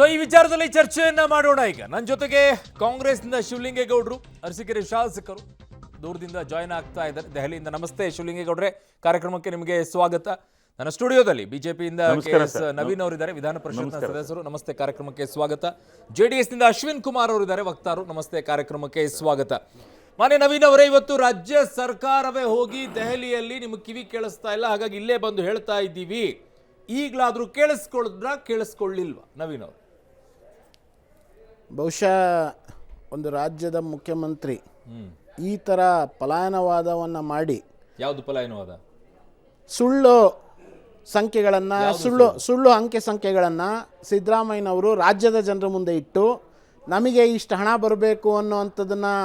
So ಈ ವಿಚಾರದಲ್ಲಿ ಚರ್ಚೆಯನ್ನ ಮಾಡೋಣ. ಈಗ ನನ್ನ ಜೊತೆಗೆ ಕಾಂಗ್ರೆಸ್ನಿಂದ ಶಿವಲಿಂಗೇಗೌಡರು, ಅರಸೀಕೆರೆ ಶಾಸಕರು ದೂರದಿಂದ ಜಾಯ್ನ್ ಆಗ್ತಾ ಇದ್ದಾರೆ ದೆಹಲಿಯಿಂದ. ನಮಸ್ತೆ ಶಿವಲಿಂಗೇಗೌಡ್ರೆ, ಕಾರ್ಯಕ್ರಮಕ್ಕೆ ನಿಮಗೆ ಸ್ವಾಗತ. ನನ್ನ ಸ್ಟುಡಿಯೋದಲ್ಲಿ ಬಿಜೆಪಿಯಿಂದ ನವೀನ್ ಅವರಿದ್ದಾರೆ, ವಿಧಾನ ಪರಿಷತ್ನ ಸದಸ್ಯರು. ನಮಸ್ತೆ, ಕಾರ್ಯಕ್ರಮಕ್ಕೆ ಸ್ವಾಗತ. ಜೆಡಿಎಸ್ ನಿಂದ ಅಶ್ವಿನ್ ಕುಮಾರ್ ಅವರಿದ್ದಾರೆ, ವಕ್ತಾರರು. ನಮಸ್ತೆ, ಕಾರ್ಯಕ್ರಮಕ್ಕೆ ಸ್ವಾಗತ. ಮಾನ್ಯ ನವೀನ್ ಅವರೇ, ಇವತ್ತು ರಾಜ್ಯ ಸರ್ಕಾರವೇ ಹೋಗಿ ದೆಹಲಿಯಲ್ಲಿ ನಿಮಗೆ ಕಿವಿ ಕೇಳಿಸ್ತಾ ಇಲ್ಲ, ಹಾಗಾಗಿ ಇಲ್ಲೇ ಬಂದು ಹೇಳ್ತಾ ಇದ್ದೀವಿ. ಈಗಲಾದ್ರೂ ಕೇಳಿಸ್ಕೊಳ್ಳಿಲ್ವಾ ನವೀನ್ ಅವರು? ಬಹುಶಃ ಒಂದು ರಾಜ್ಯದ ಮುಖ್ಯಮಂತ್ರಿ ಈ ಥರ ಪಲಾಯನವಾದವನ್ನು ಮಾಡಿ, ಯಾವುದು ಪಲಾಯನವಾದ? ಸುಳ್ಳು ಸಂಖ್ಯೆಗಳನ್ನು, ಸುಳ್ಳು ಅಂಕೆ ಸಂಖ್ಯೆಗಳನ್ನು ಸಿದ್ದರಾಮಯ್ಯನವರು ರಾಜ್ಯದ ಜನರ ಮುಂದೆ ಇಟ್ಟು ನಮಗೆ ಇಷ್ಟು ಹಣ ಬರಬೇಕು ಅನ್ನೋವಂಥದ್ದನ್ನು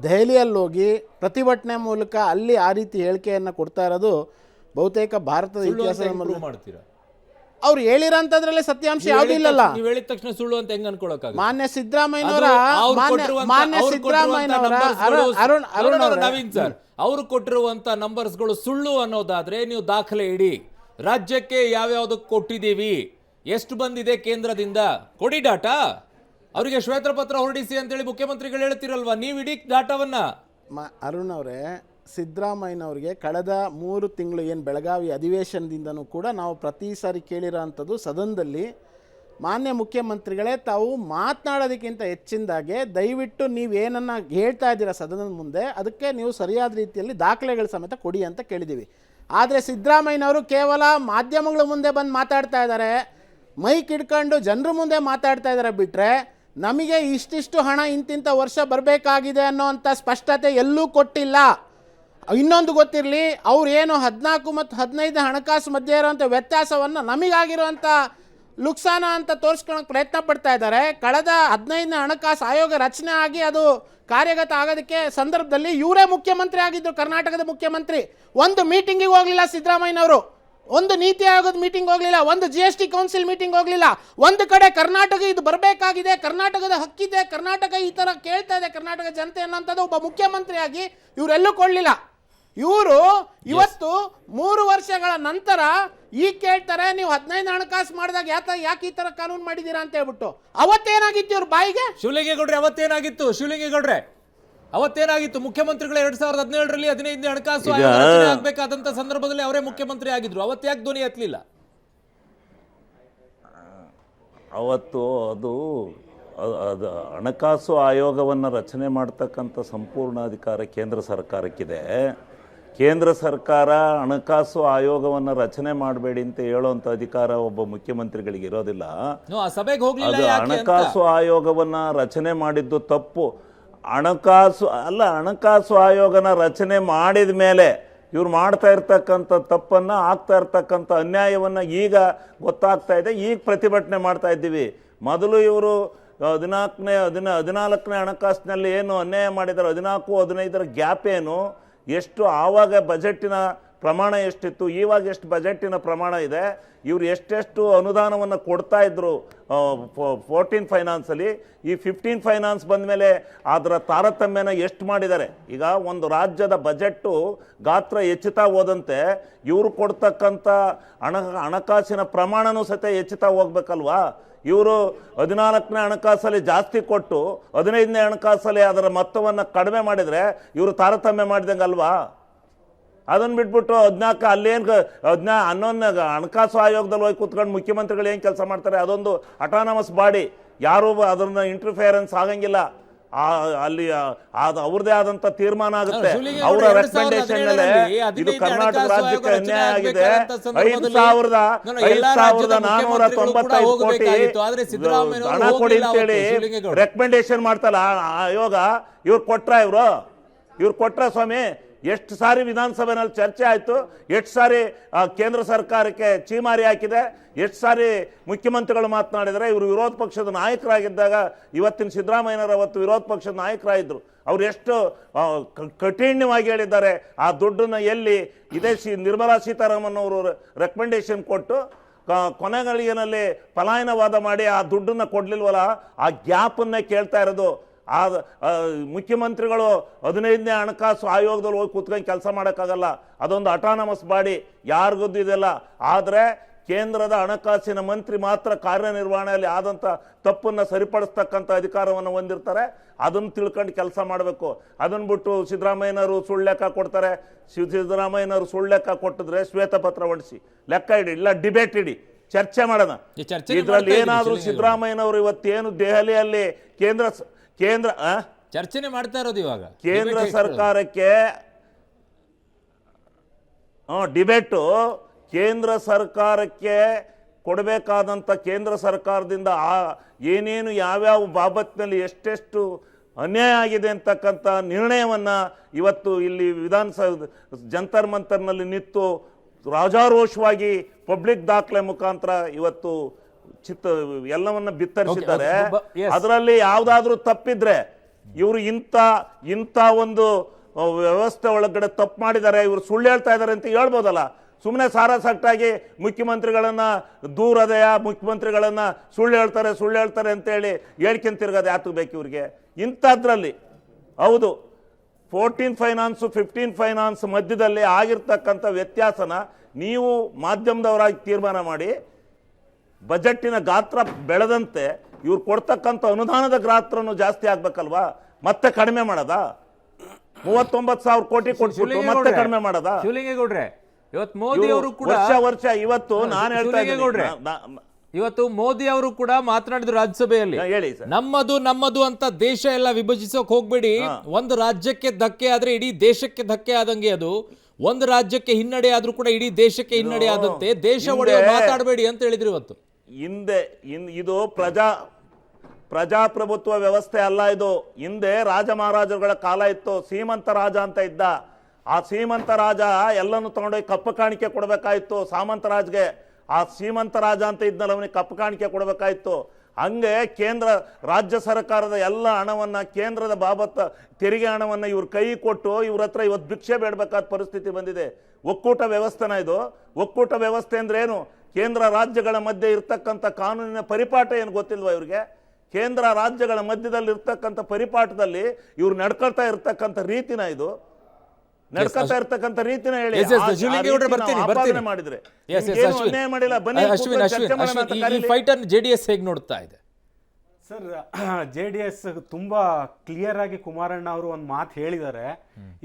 ದೆಹಲಿಯಲ್ಲಿ ಹೋಗಿ ಪ್ರತಿಭಟನೆ ಮೂಲಕ ಅಲ್ಲಿ ಆ ರೀತಿ ಹೇಳಿಕೆಯನ್ನು ಕೊಡ್ತಾ ಇರೋದು ಬಹುತೇಕ ಭಾರತದ ಇತಿಹಾಸದ ಮಾಡ್ತೀರಾ? ಅವ್ರು ಹೇಳಿರೋಂಥದ್ರಲ್ಲೇ ಸತ್ಯಾಂಶ ಯಾವುದೂ ಇಲ್ಲಲ್ಲ. ನೀವು ಹೇಳಿದ ತಕ್ಷಣ ಸುಳ್ಳು ಅಂತ ಹೆಂಗ್ ಅನ್ಕೊಳಕ್ಕಾಗ? ಮಾನ್ಯ ಸಿದ್ದರಾಮಯ್ಯನವರ ನವೀನ್ ಸರ್, ಅವರು ಕೊಟ್ಟಿರುವಂತ ನಂಬರ್ಸ್ಗಳು ಸುಳ್ಳು ಅನ್ನೋದಾದ್ರೆ ನೀವು ದಾಖಲೆ ಇಡಿ. ರಾಜ್ಯಕ್ಕೆ ಯಾವ್ಯಾವ್ದಕ್ಕೆ ಕೊಟ್ಟಿದ್ದೀವಿ, ಎಷ್ಟು ಬಂದಿದೆ ಕೇಂದ್ರದಿಂದ ಕೊಡಿ ಡಾಟಾ. ಅವರಿಗೆ ಶ್ವೇತಪತ್ರ ಹೊರಡಿಸಿ ಅಂತೇಳಿ ಮುಖ್ಯಮಂತ್ರಿಗಳು ಹೇಳ್ತಿರಲ್ವಾ, ನೀವು ಇಡೀ ಡಾಟಾವನ್ನ. ಅರುಣ್ ಅವರೇ, ಸಿದ್ದರಾಮಯ್ಯನವ್ರಿಗೆ ಕಳೆದ 3 ತಿಂಗಳು ಏನು ಬೆಳಗಾವಿ ಅಧಿವೇಶನದಿಂದನೂ ಕೂಡ ನಾವು ಪ್ರತಿ ಸಾರಿ ಕೇಳಿರೋ ಅಂಥದ್ದು, ಸದನದಲ್ಲಿ ಮಾನ್ಯ ಮುಖ್ಯಮಂತ್ರಿಗಳೇ ತಾವು ಮಾತನಾಡೋದಕ್ಕಿಂತ ಹೆಚ್ಚಿನದಾಗೆ ದಯವಿಟ್ಟು ನೀವೇನನ್ನು ಹೇಳ್ತಾ ಇದ್ದೀರಾ ಸದನದ ಮುಂದೆ ಅದಕ್ಕೆ ನೀವು ಸರಿಯಾದ ರೀತಿಯಲ್ಲಿ ದಾಖಲೆಗಳ ಸಮೇತ ಕೊಡಿ ಅಂತ ಕೇಳಿದ್ದೀವಿ. ಆದರೆ ಸಿದ್ದರಾಮಯ್ಯನವರು ಕೇವಲ ಮಾಧ್ಯಮಗಳ ಮುಂದೆ ಬಂದು ಮಾತಾಡ್ತಾ ಇದ್ದಾರೆ, ಮೈಕ್ ಹಿಡ್ಕೊಂಡು ಜನರ ಮುಂದೆ ಮಾತಾಡ್ತಾ ಇದ್ದಾರೆ ಬಿಟ್ಟರೆ ನಮಗೆ ಇಷ್ಟಿಷ್ಟು ಹಣ ಇಂತಿಂಥ ವರ್ಷ ಬರಬೇಕಾಗಿದೆ ಅನ್ನೋವಂಥ ಸ್ಪಷ್ಟತೆ ಎಲ್ಲೂ ಕೊಟ್ಟಿಲ್ಲ. ಇನ್ನೊಂದು ಗೊತ್ತಿರಲಿ, ಅವ್ರು ಏನು 14 ಮತ್ತು 15 ಹಣಕಾಸು ಮಧ್ಯೆ ಇರೋವಂಥ ವ್ಯತ್ಯಾಸವನ್ನು ನಮಗಾಗಿರುವಂಥ ಲುಕ್ಸಾನ ಅಂತ ತೋರಿಸ್ಕೊಳ್ಳೋಕೆ ಪ್ರಯತ್ನ ಪಡ್ತಾ ಇದ್ದಾರೆ. ಕಳೆದ 15ನೇ ಹಣಕಾಸು ಆಯೋಗ ರಚನೆ ಆಗಿ ಅದು ಕಾರ್ಯಗತ ಆಗೋದಕ್ಕೆ ಸಂದರ್ಭದಲ್ಲಿ ಇವರೇ ಮುಖ್ಯಮಂತ್ರಿ ಆಗಿದ್ದರು, ಕರ್ನಾಟಕದ ಮುಖ್ಯಮಂತ್ರಿ. ಒಂದು ಮೀಟಿಂಗಿಗೆ ಹೋಗಲಿಲ್ಲ ಸಿದ್ದರಾಮಯ್ಯನವರು, ಒಂದು ನೀತಿ ಆಯೋಗದ ಮೀಟಿಂಗ್ ಹೋಗಲಿಲ್ಲ, ಒಂದು GST ಕೌನ್ಸಿಲ್ ಮೀಟಿಂಗ್ ಹೋಗಲಿಲ್ಲ. ಒಂದು ಕಡೆ ಕರ್ನಾಟಕ ಇದು ಬರಬೇಕಾಗಿದೆ, ಕರ್ನಾಟಕದ ಹಕ್ಕಿದೆ, ಕರ್ನಾಟಕ ಈ ಥರ ಕೇಳ್ತಾ ಇದೆ ಕರ್ನಾಟಕ ಜನತೆ ಅನ್ನೋಂಥದ್ದು ಒಬ್ಬ ಮುಖ್ಯಮಂತ್ರಿಯಾಗಿ ಇವರೆಲ್ಲೂ ಕೊಡಲಿಲ್ಲ. ಇವರು ಇವತ್ತು 3 ವರ್ಷಗಳ ನಂತರ ಈಗ ಕೇಳ್ತಾರೆ ನೀವು 15 ಹಣಕಾಸು ಮಾಡಿದಾಗ ಯಾಕೆ ಈ ತರ ಕಾನೂನು ಮಾಡಿದ್ದೀರಾ ಅಂತ ಹೇಳ್ಬಿಟ್ಟು. ಅವತ್ತೇನಾಗಿತ್ತು ಇವ್ರ ಬಾಯಿಗೆ? ಶಿವಲಿಂಗೇಗೌಡ್ರೆ, ಅವತ್ತೇನಾಗಿತ್ತು? ಶಿವಲಿಂಗೇಗೌಡ್ರೆ, ಅವತ್ತೇನಾಗಿತ್ತು? ಮುಖ್ಯಮಂತ್ರಿಗಳು 2017ರಲ್ಲಿ 15ನೇ ಹಣಕಾಸು ಆಗ್ಬೇಕಾದಂತ ಸಂದರ್ಭದಲ್ಲಿ ಅವರೇ ಮುಖ್ಯಮಂತ್ರಿ ಆಗಿದ್ರು. ಅವತ್ತು ಯಾಕೆ ಧ್ವನಿ ಎತ್ತಲಿಲ್ಲ? ಅವತ್ತು ಅದು ಹಣಕಾಸು ಆಯೋಗವನ್ನು ರಚನೆ ಮಾಡ್ತಕ್ಕಂಥ ಸಂಪೂರ್ಣ ಅಧಿಕಾರ ಕೇಂದ್ರ ಸರ್ಕಾರಕ್ಕಿದೆ. ಕೇಂದ್ರ ಸರ್ಕಾರ ಹಣಕಾಸು ಆಯೋಗವನ್ನು ರಚನೆ ಮಾಡಬೇಡಿ ಅಂತ ಹೇಳುವಂಥ ಅಧಿಕಾರ ಒಬ್ಬ ಮುಖ್ಯಮಂತ್ರಿಗಳಿಗೆ ಇರೋದಿಲ್ಲ. ಅದು ಹಣಕಾಸು ಆಯೋಗವನ್ನ ರಚನೆ ಮಾಡಿದ್ದು ತಪ್ಪು. ಹಣಕಾಸು ಆಯೋಗನ ರಚನೆ ಮಾಡಿದ ಮೇಲೆ ಇವ್ರು ಮಾಡ್ತಾ ಇರ್ತಕ್ಕಂಥ ತಪ್ಪನ್ನು, ಆಗ್ತಾ ಇರ್ತಕ್ಕಂಥ ಅನ್ಯಾಯವನ್ನು ಈಗ ಗೊತ್ತಾಗ್ತಾ ಇದೆ. ಈಗ ಪ್ರತಿಭಟನೆ ಮಾಡ್ತಾ ಇದ್ದೀವಿ. ಮೊದಲು ಇವರು 14ನೇ ಹಣಕಾಸಿನಲ್ಲಿ ಏನು ಅನ್ಯಾಯ ಮಾಡಿದ್ದಾರೆ, 14-15 ಗ್ಯಾಪ್ ಏನು, ಎಷ್ಟು ಆವಾಗ ಬಜೆಟ್ಟಿನ ಪ್ರಮಾಣ ಎಷ್ಟಿತ್ತು, ಇವಾಗ ಎಷ್ಟು ಬಜೆಟ್ಟಿನ ಪ್ರಮಾಣ ಇದೆ, ಇವರು ಎಷ್ಟೆಷ್ಟು ಅನುದಾನವನ್ನು ಕೊಡ್ತಾ ಇದ್ರು 14 ಫೈನಾನ್ಸಲ್ಲಿ, ಈ 15 ಫೈನಾನ್ಸ್ ಬಂದ ಮೇಲೆ ಅದರ ತಾರತಮ್ಯನ ಎಷ್ಟು ಮಾಡಿದ್ದಾರೆ. ಈಗ ಒಂದು ರಾಜ್ಯದ ಬಜೆಟ್ಟು ಗಾತ್ರ ಹೆಚ್ಚುತ್ತಾ ಹೋದಂತೆ ಇವರು ಕೊಡ್ತಕ್ಕಂಥ ಹಣಕಾಸಿನ ಪ್ರಮಾಣನೂ ಸಹಿತ ಹೆಚ್ಚುತ್ತಾ ಹೋಗ್ಬೇಕಲ್ವಾ. ಇವರು 14ನೇ ಹಣಕಾಸಲ್ಲಿ ಜಾಸ್ತಿ ಕೊಟ್ಟು 15ನೇ ಹಣಕಾಸಲ್ಲಿ ಅದರ ಮೊತ್ತವನ್ನು ಕಡಿಮೆ ಮಾಡಿದರೆ ಇವರು ತಾರತಮ್ಯ ಮಾಡಿದಂಗೆ ಅಲ್ವಾ. ಅದನ್ನು ಬಿಟ್ಬಿಟ್ಟು 14 ಅಲ್ಲೇನು 11 ಹಣಕಾಸು ಆಯೋಗದಲ್ಲಿ ಹೋಗಿ ಕೂತ್ಕೊಂಡು ಮುಖ್ಯಮಂತ್ರಿಗಳು ಏನು ಕೆಲಸ ಮಾಡ್ತಾರೆ, ಅದೊಂದು ಅಟಾನಮಸ್ ಬಾಡಿ, ಯಾರು ಅದನ್ನ ಇಂಟರ್ಫಿಯರೆನ್ಸ್ ಆಗಂಗಿಲ್ಲ. ಅಲ್ಲಿ ಅವ್ರದೇ ಆದಂತ ತೀರ್ಮಾನ ಆಗುತ್ತೆ. ಅವರ ರೆಕಮೆಂಡೇಶನ್ ಮೇಲೆ ಇದು ಕರ್ನಾಟಕ ರಾಜ್ಯಕ್ಕೆ ಅನ್ಯಾಯ ಆಗಿದೆ. 5,495 ಕೋಟಿ ಹಣ ಕೊಡಿ ಅಂತೇಳಿ ರೆಕಮೆಂಡೇಶನ್ ಮಾಡ್ತಲ್ಲ ಆಯೋಗ. ಇವ್ರು ಕೊಟ್ರ ಸ್ವಾಮಿ? ಎಷ್ಟು ಸಾರಿ ವಿಧಾನಸಭೆಯಲ್ಲಿ ಚರ್ಚೆ ಆಯಿತು, ಎಷ್ಟು ಸಾರಿ ಕೇಂದ್ರ ಸರ್ಕಾರಕ್ಕೆ ಚೀಮಾರಿ ಹಾಕಿದೆ, ಎಷ್ಟು ಸಾರಿ ಮುಖ್ಯಮಂತ್ರಿಗಳು ಮಾತನಾಡಿದರೆ. ಇವರು ವಿರೋಧ ಪಕ್ಷದ ನಾಯಕರಾಗಿದ್ದಾಗ, ಇವತ್ತಿನ ಸಿದ್ದರಾಮಯ್ಯನವರು ಅವತ್ತು ವಿರೋಧ ಪಕ್ಷದ ನಾಯಕರಾಗಿದ್ದರು, ಅವ್ರು ಎಷ್ಟು ಕಠಿಣವಾಗಿ ಹೇಳಿದ್ದಾರೆ. ಆ ದುಡ್ಡನ್ನು ಎಲ್ಲಿ ಇದೇ ನಿರ್ಮಲಾ ಸೀತಾರಾಮನ್ ಅವರು ರೆಕಮೆಂಡೇಶನ್ ಕೊಟ್ಟು ಕೊನೆಗಳಿಗೆನಲ್ಲಿ ಪಲಾಯನವಾದ ಮಾಡಿ ಆ ದುಡ್ಡನ್ನು ಕೊಡ್ಲಿಲ್ವಲ್ಲ, ಆ ಗ್ಯಾಪನ್ನೇ ಕೇಳ್ತಾ ಇರೋದು. ಮುಖ್ಯಮಂತ್ರಿಗಳು 15ನೇ ಹಣಕಾಸು ಆಯೋಗದಲ್ಲಿ ಹೋಗಿ ಕೂತ್ಕೊಂಡು ಕೆಲಸ ಮಾಡೋಕ್ಕಾಗಲ್ಲ. ಅದೊಂದು ಅಟಾನಮಸ್ ಬಾಡಿ, ಯಾರಿಗೂ ಇದೆಲ್ಲ. ಆದರೆ ಕೇಂದ್ರದ ಹಣಕಾಸಿನ ಮಂತ್ರಿ ಮಾತ್ರ ಕಾರ್ಯನಿರ್ವಹಣೆಯಲ್ಲಿ ಆದಂಥ ತಪ್ಪನ್ನು ಸರಿಪಡಿಸ್ತಕ್ಕಂಥ ಅಧಿಕಾರವನ್ನು ಹೊಂದಿರ್ತಾರೆ. ಅದನ್ನು ತಿಳ್ಕೊಂಡು ಕೆಲಸ ಮಾಡಬೇಕು. ಅದನ್ನು ಬಿಟ್ಟು ಸಿದ್ದರಾಮಯ್ಯನವರು ಸುಳ್ಳು ಲೆಕ್ಕ ಕೊಡ್ತಾರೆ. ಸಿದ್ದರಾಮಯ್ಯನವರು ಸುಳ್ಳು ಲೆಕ್ಕ ಕೊಟ್ಟಿದ್ರೆ ಶ್ವೇತಪತ್ರ ಹೊಡಿಸಿ, ಲೆಕ್ಕ ಇಡಿ, ಇಲ್ಲ ಡಿಬೇಟ್ ಇಡಿ, ಚರ್ಚೆ ಮಾಡೋಣ. ಇದರಲ್ಲಿ ಏನಾದರೂ ಸಿದ್ದರಾಮಯ್ಯನವರು ಇವತ್ತೇನು ದೆಹಲಿಯಲ್ಲಿ ಕೇಂದ್ರ ಚರ್ಚೆನೆ ಮಾಡ್ತಾ ಇರೋದು ಇವಾಗ ಕೇಂದ್ರ ಸರ್ಕಾರಕ್ಕೆ ಡಿಬೇಟು ಕೇಂದ್ರ ಸರ್ಕಾರಕ್ಕೆ ಕೊಡಬೇಕಾದಂಥ ಕೇಂದ್ರ ಸರ್ಕಾರದಿಂದ ಏನೇನು ಯಾವ್ಯಾವ ಬಾಬತ್ನಲ್ಲಿ ಎಷ್ಟೆಷ್ಟು ಅನ್ಯಾಯ ಆಗಿದೆ ಅಂತಕ್ಕಂಥ ನಿರ್ಣಯವನ್ನು ಇವತ್ತು ಇಲ್ಲಿ ವಿಧಾನಸೌಧ ಜಂತರ್ ಮಂತರ್ನಲ್ಲಿ ನಿಂತು ರಾಜಾರೋಷವಾಗಿ ಪಬ್ಲಿಕ್ ದಾಖಲೆ ಮುಖಾಂತರ ಇವತ್ತು ಎಲ್ಲವನ್ನ ಬಿತ್ತರಿಸಿದ್ದಾರೆ. ಅದರಲ್ಲಿ ಯಾವುದಾದ್ರೂ ತಪ್ಪಿದ್ರೆ ಇವರು ಇಂಥ ಒಂದು ವ್ಯವಸ್ಥೆ ಒಳಗಡೆ ತಪ್ಪು ಮಾಡಿದ್ದಾರೆ, ಇವರು ಸುಳ್ಳು ಹೇಳ್ತಾ ಇದ್ದಾರೆ ಅಂತ ಹೇಳ್ಬೋದಲ್ಲ. ಸುಮ್ಮನೆ ಸಾರಾಸಟ್ಟಾಗಿ ಮುಖ್ಯಮಂತ್ರಿಗಳನ್ನ ಮುಖ್ಯಮಂತ್ರಿಗಳನ್ನ ಸುಳ್ಳು ಹೇಳ್ತಾರೆ ಅಂತೇಳಿ ಹೇಳ್ಕೊಂಡ್ ತಿರ್ಗೋದು ಯಾತಕ್ಕೆ ಬೇಕು ಇವ್ರಿಗೆ? ಇಂಥದ್ರಲ್ಲಿ ಹೌದು 14 ಫೈನಾನ್ಸು 15 ಫೈನಾನ್ಸ್ ಮಧ್ಯದಲ್ಲಿ ಆಗಿರ್ತಕ್ಕಂಥ ವ್ಯತ್ಯಾಸನ ನೀವು ಮಾಧ್ಯಮದವರಾಗಿ ತೀರ್ಮಾನ ಮಾಡಿ ಬಜೆಟ್ಟಿನ ಗಾತ್ರ ಬೆಳೆದಂತೆ ಇವ್ರು ಕೊಡ್ತಕ್ಕಂಥ ಅನುದಾನದ ಗಾತ್ರನೂ ಜಾಸ್ತಿ ಆಗ್ಬೇಕಲ್ವಾ? ಮತ್ತೆ ಕಡಿಮೆ ಮಾಡದ? 39,000 ಕೋಟಿ ಕೊಟ್ಬಿಟ್ಟು ಮತ್ತೆ ಕಡಿಮೆ ಮಾಡದ? ಶಿವಲಿಂಗೇಗೌಡ್ರೆ, ಇವತ್ತು ಮೋದಿ ಅವರು ಕೂಡ ವರ್ಷ ಇವತ್ತು ನಾನು ಹೇಳ್ತಾ ಇದ್ದೀನಿ, ಇವತ್ತು ಮೋದಿ ಅವರು ಕೂಡ ಮಾತನಾಡಿದ್ರು ರಾಜ್ಯಸಭೆಯಲ್ಲಿ, ಹೇಳಿ ಸರ್, ನಮ್ಮದು ಅಂತ ದೇಶ ಎಲ್ಲ ವಿಭಜಿಸೋಕ್ ಹೋಗ್ಬೇಡಿ. ಒಂದು ರಾಜ್ಯಕ್ಕೆ ಧಕ್ಕೆ ಆದ್ರೆ ಇಡೀ ದೇಶಕ್ಕೆ ಧಕ್ಕೆ ಆದಂಗೆ. ಅದು ಒಂದು ರಾಜ್ಯಕ್ಕೆ ಹಿನ್ನಡೆ ಆದ್ರೂ ಕೂಡ ಇಡೀ ದೇಶಕ್ಕೆ ಹಿನ್ನಡೆ ಆದಂತೆ. ದೇಶ ಒಡೆಯ ಮಾತಾಡಬೇಡಿ ಅಂತ ಹೇಳಿದ್ರು ಇವತ್ತು. ಇದು ಪ್ರಜಾಪ್ರಭುತ್ವ ವ್ಯವಸ್ಥೆ ಅಲ್ಲ. ಇದು ಹಿಂದೆ ರಾಜ ಮಹಾರಾಜರುಗಳ ಕಾಲ ಇತ್ತು. ಸೀಮಂತ ರಾಜ ಅಂತ ಇದ್ದ. ಆ ಸೀಮಂತ ರಾಜ ಎಲ್ಲನೂ ತಗೊಂಡೋಗಿ ಕಪ್ಪು ಕಾಣಿಕೆ ಕೊಡಬೇಕಾಯ್ತು ಸಾಮಂತ ರಾಜ್ಗೆ. ಆ ಶ್ರೀಮಂತ ರಾಜ ಅಂತ ಇದ್ನಲ್ಲ, ಅವನಿಗೆ ಕಪ್ಪು ಕಾಣಿಕೆ ಕೊಡಬೇಕಾಯ್ತು. ಹಂಗೆ ರಾಜ್ಯ ಸರ್ಕಾರದ ಎಲ್ಲ ಹಣವನ್ನ, ಕೇಂದ್ರದ ಬಾಬತ್ ತೆರಿಗೆ ಹಣವನ್ನ ಇವ್ರ ಕೈ ಕೊಟ್ಟು ಇವ್ರ ಹತ್ರ ಇವತ್ತು ಭಿಕ್ಷೆ ಬೇಡಬೇಕಾದ ಪರಿಸ್ಥಿತಿ ಬಂದಿದೆ. ಒಕ್ಕೂಟ ವ್ಯವಸ್ಥೆನ ಇದು? ಒಕ್ಕೂಟ ವ್ಯವಸ್ಥೆ ಅಂದ್ರೆ ಏನು? ಕೇಂದ್ರ ರಾಜ್ಯಗಳ ಮಧ್ಯೆ ಇರ್ತಕ್ಕಂಥ ಕಾನೂನಿನ ಪರಿಪಾಠ ಏನು ಗೊತ್ತಿಲ್ವಾ ಇವ್ರಿಗೆ? ಕೇಂದ್ರ ರಾಜ್ಯಗಳ ಮಧ್ಯದಲ್ಲಿ ಇರ್ತಕ್ಕಂಥ ಪರಿಪಾಠದಲ್ಲಿ ಇವ್ರು ನಡ್ಕೊಳ್ತಾ ಇರ್ತಕ್ಕಂಥ ರೀತಿನ ಇದು? ನಡ್ಕೊತಾ ಇರ್ತಕ್ಕಂಥ ರೀತಿನ ಹೇಳಿ ಮಾಡಿದ್ರೆ ಮಾಡಿಲ್ಲ. ಈ ಫೈಟ್ ಅನ್ನು ಜೆಡಿಎಸ್ ಹೇಗೆ ನೋಡ್ತಾ ಇದೆ ಸರ್? JDS ತುಂಬಾ ಕ್ಲಿಯರ್ ಆಗಿ ಕುಮಾರಣ್ಣ ಅವರು ಒಂದು ಮಾತು ಹೇಳಿದ್ದಾರೆ.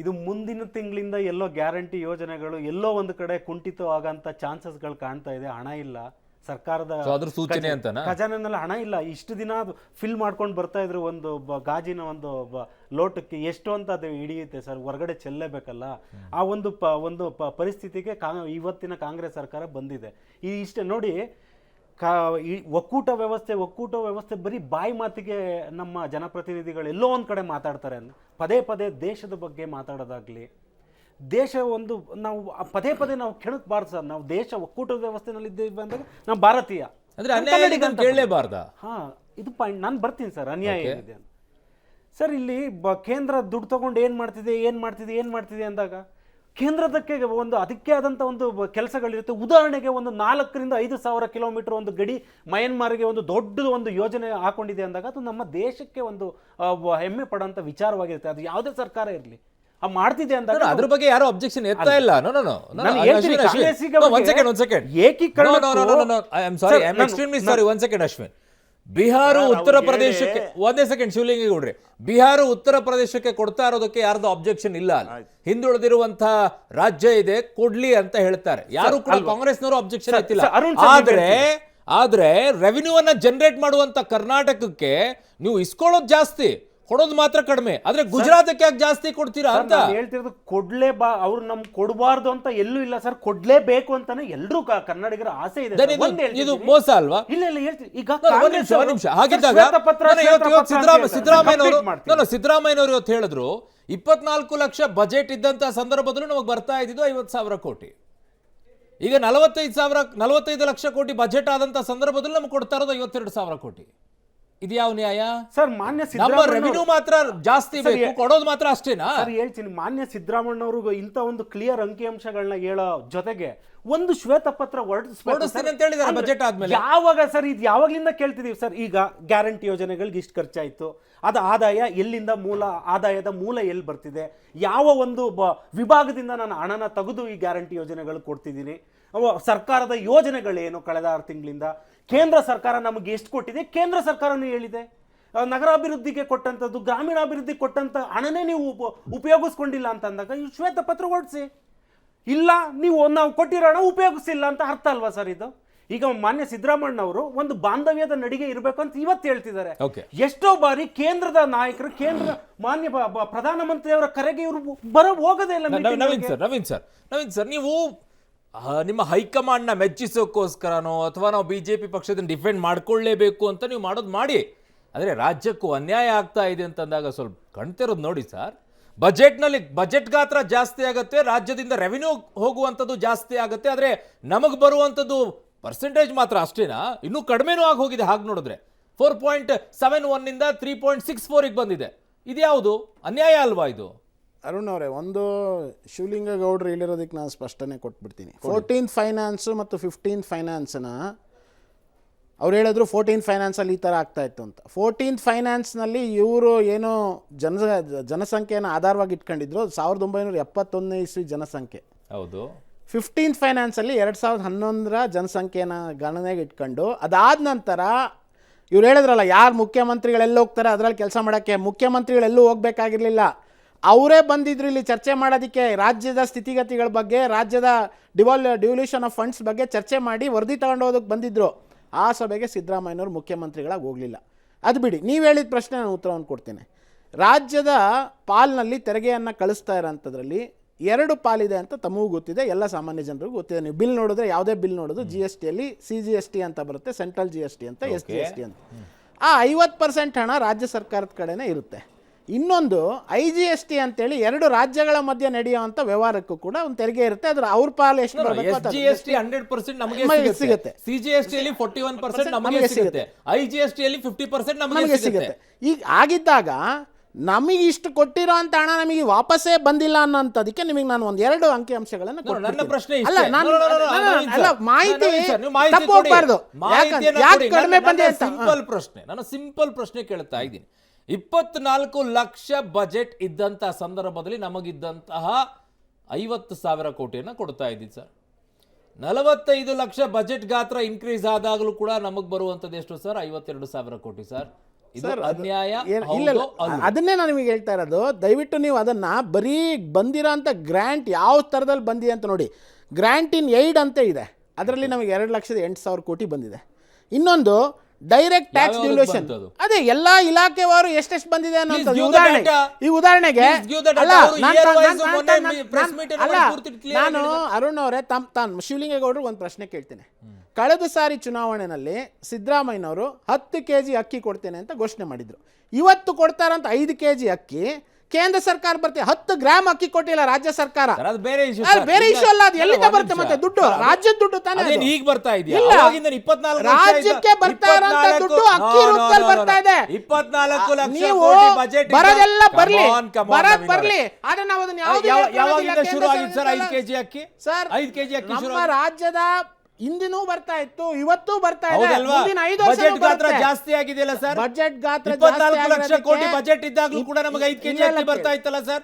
ಇದು ಮುಂದಿನ ತಿಂಗಳಿಂದ ಎಲ್ಲೋ ಗ್ಯಾರಂಟಿ ಯೋಜನೆಗಳು ಎಲ್ಲೋ ಒಂದು ಕಡೆ ಕುಂಠಿತವಾಗಂತ ಚಾನ್ಸಸ್ಗಳು ಕಾಣ್ತಾ ಇದೆ. ಹಣ ಇಲ್ಲ ಸರ್ಕಾರದ ಸೂಚನೆ ಅಂತ ಖಜಾನೆನಲ್ಲಿ ಹಣ ಇಲ್ಲ. ಇಷ್ಟು ದಿನ ಫಿಲ್ ಮಾಡ್ಕೊಂಡು ಬರ್ತಾ ಇದ್ರು ಒಂದು ಗಾಜಿನ ಒಂದು ಲೋಟಕ್ಕೆ ಎಷ್ಟು ಅಂತ ಅದು ಹಿಡಿಯುತ್ತೆ ಸರ್, ಹೊರಗಡೆ ಚೆಲ್ಲಬೇಕಲ್ಲ. ಆ ಒಂದು ಪರಿಸ್ಥಿತಿಗೆ ಇವತ್ತಿನ ಕಾಂಗ್ರೆಸ್ ಸರ್ಕಾರ ಬಂದಿದೆ. ಇಷ್ಟೇ ನೋಡಿ, ಒಕ್ಕೂಟ ವ್ಯವಸ್ಥೆ ಬರೀ ಬಾಯಿ ಮಾತಿಗೆ ನಮ್ಮ ಜನಪ್ರತಿನಿಧಿಗಳು ಎಲ್ಲೋ ಒಂದು ಕಡೆ ಮಾತಾಡ್ತಾರೆ. ಪದೇ ಪದೇ ದೇಶದ ಬಗ್ಗೆ ಮಾತಾಡೋದಾಗ್ಲಿ, ದೇಶ ಒಂದು ನಾವು ಪದೇ ನಾವು ಕೆಣಕಬಾರ್ದು ಸರ್. ನಾವು ದೇಶ ಒಕ್ಕೂಟದ ವ್ಯವಸ್ಥೆನಲ್ಲಿ ಇದ್ದೇವೆ ಅಂದಾಗ ನಾವು ಭಾರತೀಯ ಕೇಳಲೇಬಾರ್ದ. ಇದು ಪಾಯಿಂಟ್. ನಾನು ಬರ್ತೀನಿ ಸರ್, ಅನ್ಯಾಯ ಏನಿದೆ ಅಂತ. ಸರ್ ಇಲ್ಲಿ ಕೇಂದ್ರ ದುಡ್ಡು ತಗೊಂಡು ಏನ್ ಮಾಡ್ತಿದೆ ಅಂದಾಗ ಕೇಂದ್ರದಕ್ಕೆ ಅದಕ್ಕೆ ಆದಂಥ ಒಂದು ಕೆಲಸಗಳಿರುತ್ತೆ. ಉದಾಹರಣೆಗೆ ಒಂದು 4,000 to 5,000 ಕಿಲೋಮೀಟರ್ ಒಂದು ಗಡಿ ಮಯನ್ಮಾರ್ಗೆ ಒಂದು ದೊಡ್ಡ ಒಂದು ಯೋಜನೆ ಹಾಕೊಂಡಿದೆ ಅಂದಾಗ ಅದು ನಮ್ಮ ದೇಶಕ್ಕೆ ಒಂದು ಹೆಮ್ಮೆ ಪಡೋಂಥ ವಿಚಾರವಾಗಿರುತ್ತೆ. ಅದು ಯಾವುದೇ ಸರ್ಕಾರ ಇರಲಿ ಮಾಡ್ತಿದೆ ಅಂದಾಗ ಅದ್ರ ಬಗ್ಗೆ ಯಾರು ಅಬ್ಜೆಕ್ಷನ್ ಎತ್ತಾ ಇಲ್ಲ. ಅಶ್ವಿನ್, ಬಿಹಾರ ಉತ್ತರ ಪ್ರದೇಶಕ್ಕೆ ಒಂದೇ ಸೆಕೆಂಡ್ ಶಿವಲಿಂಗೇಗೌಡ್ರೆ, ಬಿಹಾರ ಉತ್ತರ ಪ್ರದೇಶಕ್ಕೆ ಕೊಡ್ತಾ ಇರೋದಕ್ಕೆ ಯಾರ್ದು ಅಬ್ಜೆಕ್ಷನ್ ಇಲ್ಲ. ಹಿಂದುಳಿದಿರುವಂತಹ ರಾಜ್ಯ ಇದೆ, ಕೊಡ್ಲಿ ಅಂತ ಹೇಳ್ತಾರೆ. ಯಾರು ಕೂಡ ಕಾಂಗ್ರೆಸ್ನವರು ಅಬ್ಜೆಕ್ಷನ್ ಎತ್ತಿಲ್ಲ. ಆದ್ರೆ ರೆವಿನ್ಯೂ ಅನ್ನ ಜನರೇಟ್ ಮಾಡುವಂತ ಕರ್ನಾಟಕಕ್ಕೆ ನೀವು ಇಸ್ಕೊಳ್ಳೋದು ಜಾಸ್ತಿ, ಕೊಡೋದು ಮಾತ್ರ ಕಡಿಮೆ. ಆದ್ರೆ ಗುಜರಾತಕ್ಕೆ ಯಾಕೆ ಜಾಸ್ತಿ ಕೊಡ್ತೀರಾ ಅಂತ ಹೇಳ್ತಿರೋದು. ಅವ್ರು ನಮ್ಗೆ ಕೊಡಬಾರ್ದು ಅಂತ ಎಲ್ಲೂ ಇಲ್ಲ ಸರ್, ಕೊಡ್ಲೇಬೇಕು ಅಂತಾನೆ ಎಲ್ರೂ ಕನ್ನಡಿಗರ ಆಸೆ ಇದೆ. ಇದು ಮೋಸ ಅಲ್ವಾ? ಇಲ್ಲ ಹೇಳ್ತೀವಿ. ಈಗ ನಿಮಿಷ ಹಾಗಿದ್ದಾಗ ಸಿದ್ದರಾಮಯ್ಯನವರು ಇವತ್ತು ಹೇಳಿದ್ರು 24 ಲಕ್ಷ ಬಜೆಟ್ ಇದ್ದಂತ ಸಂದರ್ಭದಲ್ಲೂ ನಮಗೆ ಬರ್ತಾ ಇದ್ದಿದ್ದು 50,000 ಕೋಟಿ. ಈಗ 45 ಲಕ್ಷ ಕೋಟಿ ಬಜೆಟ್ ಆದಂತ ಸಂದರ್ಭದಲ್ಲಿ ನಮ್ಗೆ ಕೊಡ್ತಾ ಇರೋದು 52,000 ಕೋಟಿ. ಇದು ಯಾವ ನ್ಯಾಯ ಸರ್? ಮಾನ್ಯ ರೆವಿನ್ಯೂ ಮಾತ್ರ ಜಾಸ್ತಿ ಬೇಕು, ಕೊಡೋದು ಮಾತ್ರ ಅಷ್ಟೇನಾ? ಸರ್ ಹೇಳ್ತೀನಿ, ಮಾನ್ಯ ಸಿದ್ದರಾಮಣ್ಣವ್ರಿಗೂ ಇಂಥ ಒಂದು ಕ್ಲಿಯರ್ ಅಂಕಿಅಂಶಗಳನ್ನ ಹೇಳೋ ಜೊತೆಗೆ ಒಂದು ಶ್ವೇತಪತ್ರ ಹೊರಡಿಸ್ತೀನಿ ಅಂತ ಹೇಳಿದ್ದಾರೆ ಬಜೆಟ್ ಆದ್ಮೇಲೆ. ಯಾವಾಗ ಸರ್ ಇದು ಯಾವಾಗ್ಲಿಂದ ಕೇಳ್ತಿದೀವಿ ಸರ್? ಈಗ ಗ್ಯಾರಂಟಿ ಯೋಜನೆಗಳಿಗೆ ಇಷ್ಟು ಖರ್ಚಾಯ್ತು, ಅದು ಆದಾಯ ಎಲ್ಲಿಂದ ಆದಾಯದ ಮೂಲ ಎಲ್ಲಿ ಬರ್ತಿದೆ, ಯಾವ ಒಂದು ವಿಭಾಗದಿಂದ ನಾನು ಹಣನ ತೆಗೆದು ಈ ಗ್ಯಾರಂಟಿ ಯೋಜನೆಗಳು ಕೊಡ್ತಿದ್ದೀನಿ, ಸರ್ಕಾರದ ಯೋಜನೆಗಳೇನು ಕಳೆದ 6 ತಿಂಗಳಿಂದ, ಕೇಂದ್ರ ಸರ್ಕಾರ ನಮಗೆ ಎಷ್ಟು ಕೊಟ್ಟಿದೆ, ಕೇಂದ್ರ ಸರ್ಕಾರನೂ ಹೇಳಿದೆ. ನಗರಾಭಿವೃದ್ಧಿಗೆ ಕೊಟ್ಟಂಥದ್ದು, ಗ್ರಾಮೀಣಾಭಿವೃದ್ಧಿಗೆ ಕೊಟ್ಟಂಥ ಹಣನೇ ನೀವು ಉಪಯೋಗಿಸ್ಕೊಂಡಿಲ್ಲ ಅಂತ ಅಂದಾಗ ಈ ಶ್ವೇತ ಪತ್ರ ಹೊರಡಿಸಿ. ಇಲ್ಲ ನೀವು ನಾವು ಕೊಟ್ಟಿರೋ ಹಣ ಉಪಯೋಗಿಸಿಲ್ಲ ಅಂತ ಅರ್ಥ ಅಲ್ವಾ ಸರ್ ಇದು? ಈಗ ಮಾನ್ಯ ಸಿದ್ದರಾಮಣ್ಣವರು ಒಂದು ಬಾಂಧವ್ಯದ ನಡಿಗೆ ಇರಬೇಕು ಅಂತ ಇವತ್ತು ಹೇಳ್ತಿದ್ದಾರೆ. ಎಷ್ಟೋ ಬಾರಿ ಕೇಂದ್ರದ ನಾಯಕರು, ಕೇಂದ್ರ ಮಾನ್ಯ ಪ್ರಧಾನಮಂತ್ರಿಯವರ ಕರೆಗೆ ಇವರು ಹೋಗೋದೇ ಇಲ್ಲ. ನವೀನ್ ಸರ್, ನೀವು ನಿಮ್ಮ ಹೈಕಮಾಂಡ್ನ ಮೆಚ್ಚಿಸೋಕ್ಕೋಸ್ಕರನೋ ಅಥವಾ ನಾವು ಬಿಜೆಪಿ ಪಕ್ಷದಿಂದ ಡಿಫೆಂಡ್ ಮಾಡ್ಕೊಳ್ಳೇಬೇಕು ಅಂತ ನೀವು ಮಾಡೋದು ಮಾಡಿ, ಆದರೆ ರಾಜ್ಯಕ್ಕೂ ಅನ್ಯಾಯ ಆಗ್ತಾ ಇದೆ ಅಂತಂದಾಗ ಸ್ವಲ್ಪ ಕಣ್ತಿರೋದು ನೋಡಿ ಸರ್. ಬಜೆಟ್ ಗಾತ್ರ ಜಾಸ್ತಿ ಆಗುತ್ತೆ, ರಾಜ್ಯದಿಂದ ರೆವಿನ್ಯೂ ಹೋಗುವಂಥದ್ದು ಜಾಸ್ತಿ ಆಗುತ್ತೆ, ಆದರೆ ನಮಗೆ ಬರುವಂಥದ್ದು ಪರ್ಸೆಂಟೇಜ್ ಮಾತ್ರ ಅಷ್ಟೇನಾ, ಇನ್ನೂ ಕಡಿಮೆನೂ ಆಗಿ ಹೋಗಿದೆ. ಹಾಗೆ ನೋಡಿದ್ರೆ 4.71 ಇಂದ 3.64 ಬಂದಿದೆ. ಇದ್ಯಾವುದು ಅನ್ಯಾಯ ಅಲ್ವಾ ಇದು? ಅರುಣ್ ಅವರೇ, ಒಂದು ಶಿವಲಿಂಗೇಗೌಡರು ಹೇಳಿರೋದಕ್ಕೆ ನಾನು ಸ್ಪಷ್ಟನೆ ಕೊಟ್ಬಿಡ್ತೀನಿ. 14th ಫೈನಾನ್ಸು ಮತ್ತು 15th ಫೈನಾನ್ಸ್ನ ಅವ್ರು ಹೇಳಿದ್ರು 14th ಫೈನಾನ್ಸಲ್ಲಿ ಈ ಥರ ಆಗ್ತಾ ಇತ್ತು ಅಂತ. 14th ಫೈನಾನ್ಸ್ನಲ್ಲಿ ಇವರು ಏನೋ ಜನಸಂಖ್ಯೆಯನ್ನು ಆಧಾರವಾಗಿ ಇಟ್ಕೊಂಡಿದ್ರು, 1971ನೇ ಇಸ್ವಿ ಜನಸಂಖ್ಯೆ. ಹೌದು. 15th ಫೈನಾನ್ಸಲ್ಲಿ 2011ರ ಜನಸಂಖ್ಯೆನ ಗಣನೆಗೆ ಇಟ್ಕೊಂಡು, ಅದಾದ ನಂತರ ಇವ್ರು ಹೇಳಿದ್ರಲ್ಲ ಯಾರು ಮುಖ್ಯಮಂತ್ರಿಗಳೆಲ್ಲ ಹೋಗ್ತಾರೆ ಅದರಲ್ಲಿ ಕೆಲಸ ಮಾಡೋಕ್ಕೆ, ಮುಖ್ಯಮಂತ್ರಿಗಳೆಲ್ಲೂ ಹೋಗಬೇಕಾಗಿರಲಿಲ್ಲ, ಅವರೇ ಬಂದಿದ್ರು ಇಲ್ಲಿ ಚರ್ಚೆ ಮಾಡೋದಕ್ಕೆ, ರಾಜ್ಯದ ಸ್ಥಿತಿಗತಿಗಳ ಬಗ್ಗೆ, ರಾಜ್ಯದ ಡಿವಲ್ಯೂಷನ್ ಆಫ್ ಫಂಡ್ಸ್ ಬಗ್ಗೆ ಚರ್ಚೆ ಮಾಡಿ ವರದಿ ತಗೊಂಡು ಹೋಗೋದಕ್ಕೆ ಬಂದಿದ್ದರು. ಆ ಸಭೆಗೆ ಸಿದ್ದರಾಮಯ್ಯನವರು ಮುಖ್ಯಮಂತ್ರಿಗಳಾಗಿ ಹೋಗಲಿಲ್ಲ. ಅದು ಬಿಡಿ, ನೀವು ಹೇಳಿದ ಪ್ರಶ್ನೆ ನಾನು ಉತ್ತರವನ್ನು ಕೊಡ್ತೇನೆ. ರಾಜ್ಯದ ಪಾಲ್ನಲ್ಲಿ ತೆರಿಗೆಯನ್ನು ಕಳಿಸ್ತಾ ಇರೋಂಥದ್ರಲ್ಲಿ 2 ಪಾಲಿದೆ ಅಂತ ತಮಗೂ ಗೊತ್ತಿದೆ, ಎಲ್ಲ ಸಾಮಾನ್ಯ ಜನರಿಗೂ ಗೊತ್ತಿದೆ. ನೀವು ಬಿಲ್ ನೋಡಿದ್ರೆ, ಯಾವುದೇ ಬಿಲ್ ನೋಡೋದು GSTಯಲ್ಲಿ CGST ಅಂತ ಬರುತ್ತೆ, ಸೆಂಟ್ರಲ್ GST ಅಂತ, SGST ಅಂತ. ಆ 50% ಹಣ ರಾಜ್ಯ ಸರ್ಕಾರದ ಕಡೆನೇ ಇರುತ್ತೆ. ಇನ್ನೊಂದು IGST ಅಂತೇಳಿ 2 ರಾಜ್ಯಗಳ ಮಧ್ಯೆ ನಡೆಯುವಂಥ ವ್ಯವಹಾರಕ್ಕೂ ಕೂಡ ಒಂದು ತೆರಿಗೆ ಇರುತ್ತೆ. ಅದ್ರ ಅವ್ರ ಪಾಲು ಎಷ್ಟು SGST 100% ನಮಗೆ ಸಿಗುತ್ತೆ, CGST ಅಲ್ಲಿ 41% ನಮಗೆ ಸಿಗುತ್ತೆ, IGST ಅಲ್ಲಿ 50% ನಮಗೆ ಸಿಗುತ್ತೆ. ಈಗ ಆಗಿದ್ದಾಗ ನಮಗೆ ಇಷ್ಟು ಕೊಟ್ಟಿರೋ ಅಂತ ಹಣ ನಮಗೆ ವಾಪಸ್ಸೇ ಬಂದಿಲ್ಲ ಅನ್ನೋಂಥದಕ್ಕೆ ನಿಮಗೆ ನಾನು 1-2 ಅಂಕಿಅಂಶಗಳನ್ನು ನನ್ನ ಪ್ರಶ್ನೆ ಮಾಹಿತಿ ತಪ್ಪು ಹೋಗ್ಬಾರ್ದು. ಯಾಕೆ ಕಡಿಮೆ ಬಂದಿದೆ ಅಂತ ನಾನು ಸಿಂಪಲ್ ಪ್ರಶ್ನೆ ಕೇಳ್ತಾ ಇದ್ದೀನಿ. 24 ಲಕ್ಷ ಬಜೆಟ್ ಇದ್ದಂತಹ ಸಂದರ್ಭದಲ್ಲಿ ನಮಗಿದ್ದಂತಹ 50,000 ಕೋಟಿಯನ್ನು ಕೊಡ್ತಾ ಇದ್ದೀವಿ ಸರ್. 45 ಲಕ್ಷ ಬಜೆಟ್ ಗಾತ್ರ ಇನ್ಕ್ರೀಸ್ ಆದಾಗಲೂ ಕೂಡ ನಮಗೆ ಬರುವಂಥದ್ದು ಎಷ್ಟು ಸರ್? 52,000 ಕೋಟಿ ಸರ್. ಇದು ಅನ್ಯಾಯ. ಅದನ್ನೇ ನಾನು ನಿಮಗೆ ಹೇಳ್ತಾ ಇರೋದು. ದಯವಿಟ್ಟು ನೀವು ಅದನ್ನ ಬರೀ ಬಂದಿರೋ ಅಂತ ಗ್ರಾಂಟ್ ಯಾವ ಥರದಲ್ಲಿ ಬಂದಿದೆ ಅಂತ ನೋಡಿ. ಗ್ರಾಂಟ್ ಇನ್ ಏಡ್ ಅಂತ ಇದೆ, ಅದರಲ್ಲಿ ನಮಗೆ 2,08,000 ಕೋಟಿ ಬಂದಿದೆ. ಇನ್ನೊಂದು ಡೈರೆಕ್ಟ್ ಟ್ಯಾಕ್ಸ್ ಡಿಲ್ಯೂಷನ್, ಅದೇ ಎಲ್ಲಾ ಇಲಾಖೆವಾರು ಎಷ್ಟೆಷ್ಟು ಬಂದಿದೆ ಅನ್ನೋದು. ಈ ಉದಾಹರಣೆಗೆ ನಾನು ಅರುಣ್ ಅವರೇ ತಾನು ಶಿವಲಿಂಗೇಗೌಡರು ಒಂದು ಪ್ರಶ್ನೆ ಕೇಳ್ತೇನೆ. ಕಳೆದ ಸಾರಿ ಚುನಾವಣೆಯಲ್ಲಿ ಸಿದ್ದರಾಮಯ್ಯನವರು 10 kg ಅಕ್ಕಿ ಕೊಡ್ತೇನೆ ಅಂತ ಘೋಷಣೆ ಮಾಡಿದ್ರು. ಇವತ್ತು ಕೊಡ್ತಾರಂತ 5 kg ಅಕ್ಕಿ ಕೇಂದ್ರ ಸರ್ಕಾರ ಬರುತ್ತೆ, 10 ಗ್ರಾಮ್ ಅಕ್ಕಿ ಕೊಟ್ಟಿಲ್ಲ ರಾಜ್ಯ ಸರ್ಕಾರ. ಬೇರೆ ಇಶ್ಯೂ ಅಲ್ಲ, ಅದು ಎಲ್ಲಿಂದ ಬರುತ್ತೆ ಮತ್ತೆ ದುಡ್ಡು? ರಾಜ್ಯದ ದುಡ್ಡು ತಾನೇ. ಈಗ ಬರ್ತಾ ಇದೆಯಾ? ರಾಜ್ಯಕ್ಕೆ ಬರ್ತಾ ಇರೋಂತ ದುಡ್ಡು ಅಕ್ಕಿ ರೂಪದಲ್ಲಿ ಬರ್ತಾ ಇದೆ. 24 ಲಕ್ಷ ನೀವು ಬರೋದೆಲ್ಲ ಬರ್ಲಿ, ಬರ್ಲಿ, ಆದ್ರೆ ನಾವು ಅದನ್ನ ಯಾವಾಗಿಂದ ಶುರು ಆಗಿದೆ ಸರ್ 5 kg ಅಕ್ಕಿ? ಸರ್ 5 kg ಅಕ್ಕಿ ನಮ್ಮ ರಾಜ್ಯದ ಹಿಂದಿನೂ ಬರ್ತಾ ಇತ್ತು, ಇವತ್ತು ಬರ್ತಾ ಇದೆ. ಬಜೆಟ್ ಗಾತ್ರ ಜಾಸ್ತಿ ಆಗಿದೆಯಲ್ಲ ಸರ್? ಬಜೆಟ್ ಗಾತ್ರ 24 ಲಕ್ಷ ಕೋಟಿ ಬಜೆಟ್ ಇದ್ದಾಗಲೂ ಕೂಡ ನಮಗೆ 5 kg ಅಕ್ಕಿ ಬರ್ತಾ ಇತ್ತಲ್ಲ ಸರ್?